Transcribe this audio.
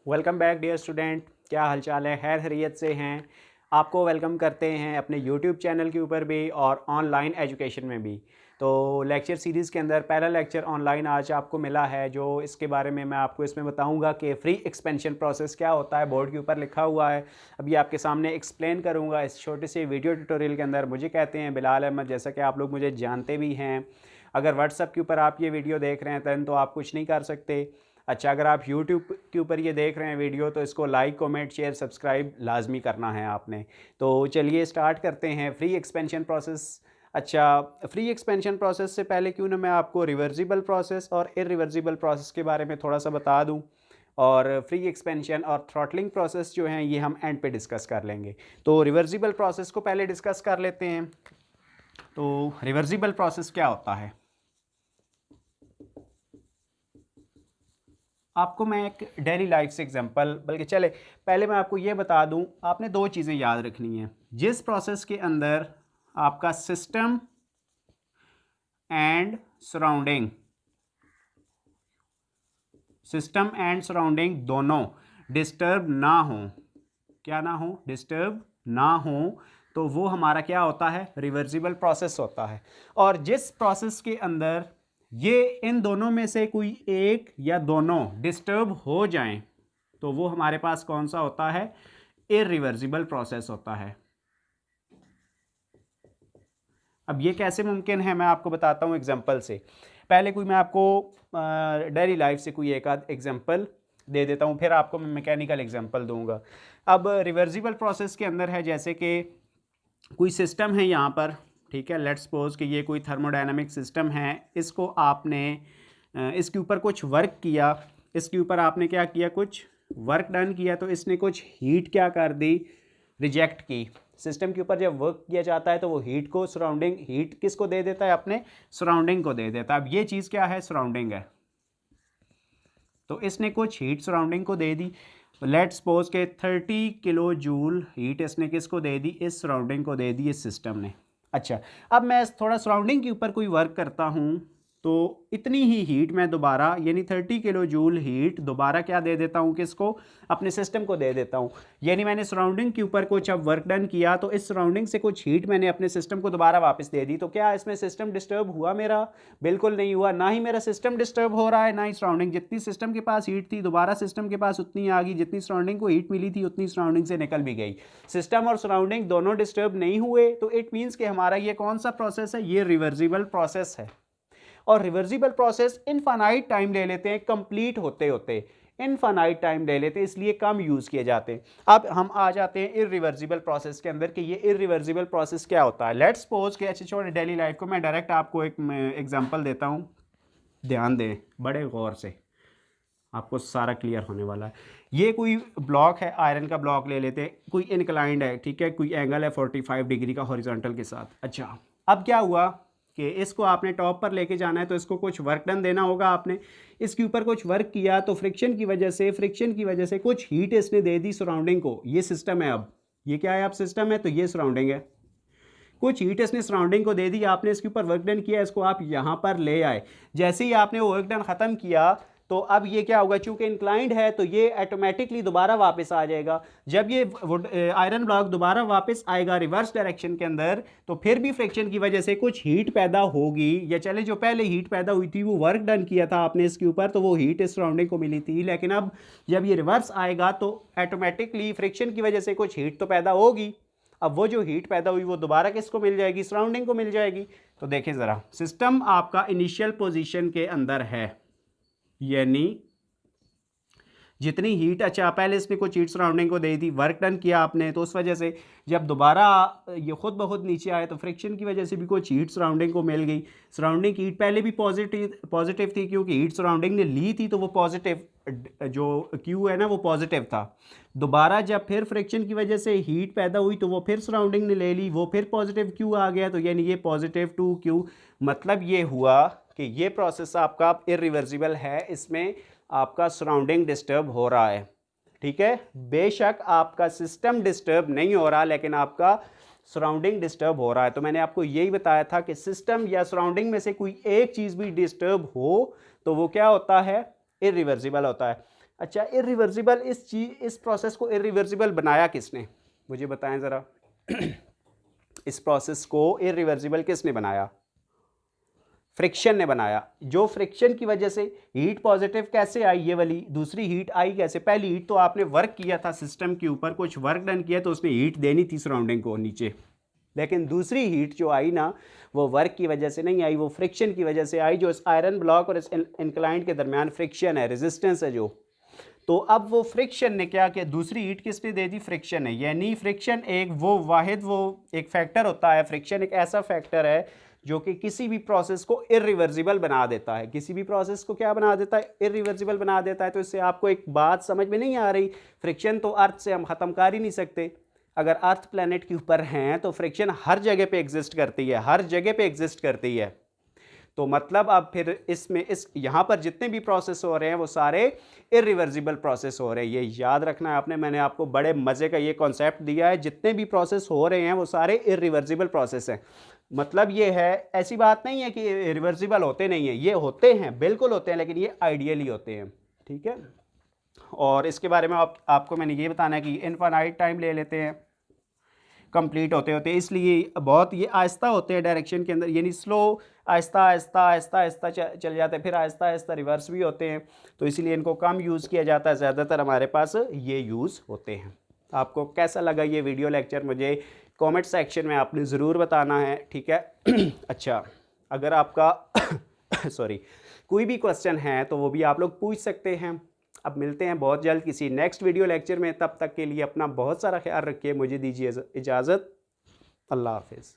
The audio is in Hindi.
Welcome back dear student. क्या हालचाल है? खैर खैरियत से हैं? आपको वेलकम करते हैं अपने यूट्यूब चैनल के ऊपर भी और ऑनलाइन एजुकेशन में भी। तो लेक्चर सीरीज़ के अंदर पहला लेक्चर ऑनलाइन आज आपको मिला है, जो इसके बारे में मैं आपको इसमें बताऊंगा कि फ्री एक्सपेंशन प्रोसेस क्या होता है। बोर्ड के ऊपर लिखा हुआ है, अभी आपके सामने एक्सप्लेन करूंगा इस छोटे से वीडियो ट्यूटोरियल के अंदर। मुझे कहते हैं बिलाल अहमद, जैसा कि आप लोग मुझे जानते भी हैं। अगर व्हाट्सएप के ऊपर आप ये वीडियो देख रहे हैं दैन तो आप कुछ नहीं कर सकते। अच्छा, अगर आप यूट्यूब के ऊपर ये देख रहे हैं वीडियो तो इसको लाइक कमेंट शेयर सब्सक्राइब लाजमी करना है आपने। तो चलिए स्टार्ट करते हैं फ्री एक्सपेंशन प्रोसेस। अच्छा, फ्री एक्सपेंशन प्रोसेस से पहले क्यों ना मैं आपको रिवर्सिबल प्रोसेस और इरिवर्सिबल प्रोसेस के बारे में थोड़ा सा बता दूं। और फ्री एक्सपेंशन और थ्रॉटलिंग प्रोसेस जो हैं ये हम एंड पे डिस्कस कर लेंगे। तो रिवर्सिबल प्रोसेस को पहले डिस्कस कर लेते हैं। तो रिवर्सिबल प्रोसेस क्या होता है, आपको मैं एक डेली लाइफ से एग्जांपल, बल्कि चले पहले मैं आपको ये बता दूं, आपने दो चीज़ें याद रखनी हैं। जिस प्रोसेस के अंदर आपका सिस्टम एंड सराउंडिंग दोनों डिस्टर्ब ना हो, क्या ना हो, डिस्टर्ब ना हो, तो वो हमारा क्या होता है, रिवर्सिबल प्रोसेस होता है। और जिस प्रोसेस के अंदर ये इन दोनों में से कोई एक या दोनों डिस्टर्ब हो जाएं तो वो हमारे पास कौन सा होता है, इरिवर्सिबल प्रोसेस होता है। अब ये कैसे मुमकिन है मैं आपको बताता हूँ एग्जांपल से। पहले कोई मैं आपको डेली लाइफ से कोई एक आध एग्जांपल दे देता हूँ, फिर आपको मैं मैकेनिकल एग्जांपल दूंगा। अब रिवर्सिबल प्रोसेस के अंदर है जैसे कि कोई सिस्टम है यहाँ पर, ठीक है, लेट्स सपोज कि ये कोई थर्मोडायनामिक सिस्टम है। इसको आपने इसके ऊपर कुछ वर्क किया, इसके ऊपर आपने क्या किया, कुछ वर्क डन किया, तो इसने कुछ हीट क्या कर दी, रिजेक्ट की। सिस्टम के ऊपर जब वर्क किया जाता है तो वो हीट को सराउंडिंग, हीट किसको दे देता है, अपने सराउंडिंग को दे देता है। अब ये चीज़ क्या है, सराउंडिंग है। तो इसने कुछ हीट सराउंडिंग को दे दी। लेट्स सपोज के 30 किलो जूल हीट इसने किसको दे दी, इस सराउंडिंग को दे दी, इस सिस्टम ने। अच्छा, अब मैं थोड़ा सराउंडिंग के ऊपर कोई वर्क करता हूँ तो इतनी ही हीट मैं दोबारा, यानी 30 किलो जूल हीट दोबारा क्या दे देता हूँ, किसको, अपने सिस्टम को दे देता हूँ। यानी मैंने सराउंडिंग के ऊपर कुछ अब वर्क डन किया तो इस सराउंडिंग से कुछ हीट मैंने अपने सिस्टम को दोबारा वापस दे दी। तो क्या इसमें सिस्टम डिस्टर्ब हुआ मेरा? बिल्कुल नहीं हुआ। ना ही मेरा सिस्टम डिस्टर्ब हो रहा है, ना ही सराउंडिंग। जितनी सिस्टम के पास हीट थी दोबारा सिस्टम के पास उतनी आ गई, जितनी सराउंडिंग को हीट मिली थी उतनी सराउंडिंग से निकल भी गई। सिस्टम और सराउंडिंग दोनों डिस्टर्ब नहीं हुए, तो इट मीन्स कि हमारा ये कौन सा प्रोसेस है, ये रिवर्सिबल प्रोसेस है। और रिवर्सिबल प्रोसेस इनफाइनाइट टाइम ले लेते हैं, कंप्लीट होते होते इनफाइनाइट टाइम ले लेते हैं, इसलिए कम यूज किए जाते हैं। अब हम आ जाते हैं इरिवर्सिबल प्रोसेस के अंदर कि ये इरिवर्सिबल प्रोसेस क्या होता है। लेट्स सपोज कि अच्छे छोटे डेली लाइफ को मैं डायरेक्ट आपको एक एग्जांपल देता हूँ, ध्यान दें बड़े गौर से, आपको सारा क्लियर होने वाला है। ये कोई ब्लॉक है, आयरन का ब्लॉक ले लेते हैं, कोई इनक्लाइंड है, ठीक है, कोई एंगल है 45 डिग्री का हॉरिजॉन्टल के साथ। अच्छा, अब क्या हुआ कि इसको आपने टॉप पर लेके जाना है तो इसको कुछ वर्क डन देना होगा। आपने इसके ऊपर कुछ वर्क किया तो फ्रिक्शन की वजह से कुछ हीट इसने दे दी सराउंडिंग को। ये सिस्टम है, अब ये क्या है, अब सिस्टम है तो ये सराउंडिंग है। कुछ हीट इसने सराउंडिंग को दे दी, आपने इसके ऊपर वर्क डन किया, इसको आप यहाँ पर ले आए। जैसे ही आपने वो वर्क डन ख़त्म किया तो अब ये क्या होगा, चूंकि इंक्लाइंड है तो ये ऑटोमेटिकली दोबारा वापस आ जाएगा। जब ये आयरन ब्लॉक दोबारा वापस आएगा रिवर्स डायरेक्शन के अंदर, तो फिर भी फ्रिक्शन की वजह से कुछ हीट पैदा होगी, या चले जो पहले हीट पैदा हुई थी वो वर्क डन किया था आपने इसके ऊपर तो वो हीट इस सराउंडिंग को मिली थी। लेकिन अब जब ये रिवर्स आएगा तो ऑटोमेटिकली फ्रिक्शन की वजह से कुछ हीट तो पैदा होगी। अब वो जो हीट पैदा हुई वो दोबारा किसको मिल जाएगी, सराउंडिंग को मिल जाएगी। तो देखें ज़रा, सिस्टम आपका इनिशियल पोजीशन के अंदर है, यानी जितनी हीट, अच्छा पहले इसने कुछ हीट सराउंडिंग को दे दी, वर्क डन किया आपने, तो उस वजह से जब दोबारा ये खुद ब खुद नीचे आए तो फ्रिक्शन की वजह से भी कुछ हीट सराउंडिंग को मिल गई। सराउंडिंग की हीट पहले भी पॉजिटिव थी, क्योंकि हीट सराउंडिंग ने ली थी तो वो पॉजिटिव, जो क्यू है ना वो पॉजिटिव था। दोबारा जब फिर फ्रिक्शन की वजह से हीट पैदा हुई तो वो फिर सराउंडिंग ने ले ली, वो फिर पॉजिटिव क्यू आ गया, तो यानी ये पॉजिटिव 2Q। मतलब ये हुआ कि ये प्रोसेस आपका इरिवर्सिबल है, इसमें आपका सराउंडिंग डिस्टर्ब हो रहा है, ठीक है। बेशक आपका सिस्टम डिस्टर्ब नहीं हो रहा लेकिन आपका सराउंडिंग डिस्टर्ब हो रहा है। तो मैंने आपको यही बताया था कि सिस्टम या सराउंडिंग में से कोई एक चीज़ भी डिस्टर्ब हो तो वो क्या होता है, इरिवर्सिबल होता है। अच्छा, इरिवर्सिबल इस प्रोसेस को इरिवर्सिबल बनाया किसने, मुझे बताएं ज़रा। इस प्रोसेस को इरिवर्सिबल किसने बनाया? फ्रिक्शन ने बनाया। जो फ्रिक्शन की वजह से हीट पॉजिटिव कैसे आई, ये वाली दूसरी हीट आई कैसे? पहली हीट तो आपने वर्क किया था सिस्टम के ऊपर, कुछ वर्क डन किया तो उसने हीट देनी थी सराउंडिंग को नीचे, लेकिन दूसरी हीट जो आई ना वो वर्क की वजह से नहीं आई, वो फ्रिक्शन की वजह से आई। जो इस आयरन ब्लॉक और इस इंक्लाइंट के दरमियान फ्रिक्शन है, रेजिस्टेंस है जो, तो अब वो फ्रिक्शन ने क्या किया, दूसरी हीट किसने दे दी? फ्रिक्शन ने। यानी फ्रिक्शन एक वो एक फैक्टर होता है, फ्रिक्शन एक ऐसा फैक्टर है जो कि किसी भी प्रोसेस को इरिवर्सिबल बना देता है। किसी भी प्रोसेस को क्या बना देता है? इरिवर्सिबल बना देता है। तो इससे आपको एक बात समझ में नहीं आ रही, फ्रिक्शन तो अर्थ से हम ख़त्म कर ही नहीं सकते। अगर अर्थ प्लैनेट के ऊपर हैं तो फ्रिक्शन हर जगह पे एग्जिस्ट करती है, हर जगह पे एग्जिस्ट करती है। तो मतलब अब फिर इसमें यहाँ पर जितने भी प्रोसेस हो रहे हैं वो सारे इरिवर्सिबल प्रोसेस हो रहे हैं। ये याद रखना है आपने, मैंने आपको बड़े मज़े का ये कॉन्सेप्ट दिया है। जितने भी प्रोसेस हो रहे हैं वो सारे इरिवर्सिबल प्रोसेस हैं। मतलब ये है, ऐसी बात नहीं है कि इरिवर्सिबल होते नहीं हैं, ये होते हैं, बिल्कुल होते हैं, लेकिन ये आइडियली होते हैं। ठीक है। और इसके बारे में आपको मैंने ये बताना है कि इनफाइनाइट टाइम ले लेते हैं कंप्लीट होते होते, इसलिए बहुत ये आहिस्ता होते हैं डायरेक्शन के अंदर, यानी स्लो, आहिस्ता आहिस्ता आहिस्ता आहिस्ता चल जाते हैं, फिर आहिस्ता आहिस्ता रिवर्स भी होते हैं। तो इसीलिए इनको कम यूज़ किया जाता है, ज़्यादातर हमारे पास ये यूज़ होते हैं। आपको कैसा लगा ये वीडियो लेक्चर, मुझे कमेंट सेक्शन में आपने ज़रूर बताना है। ठीक है। अच्छा, अगर आपका सॉरी कोई भी क्वेश्चन है तो वो भी आप लोग पूछ सकते हैं। अब मिलते हैं बहुत जल्द किसी नेक्स्ट वीडियो लेक्चर में, तब तक के लिए अपना बहुत सारा ख्याल रखिए। मुझे दीजिए इजाज़त। अल्लाह हाफिज़।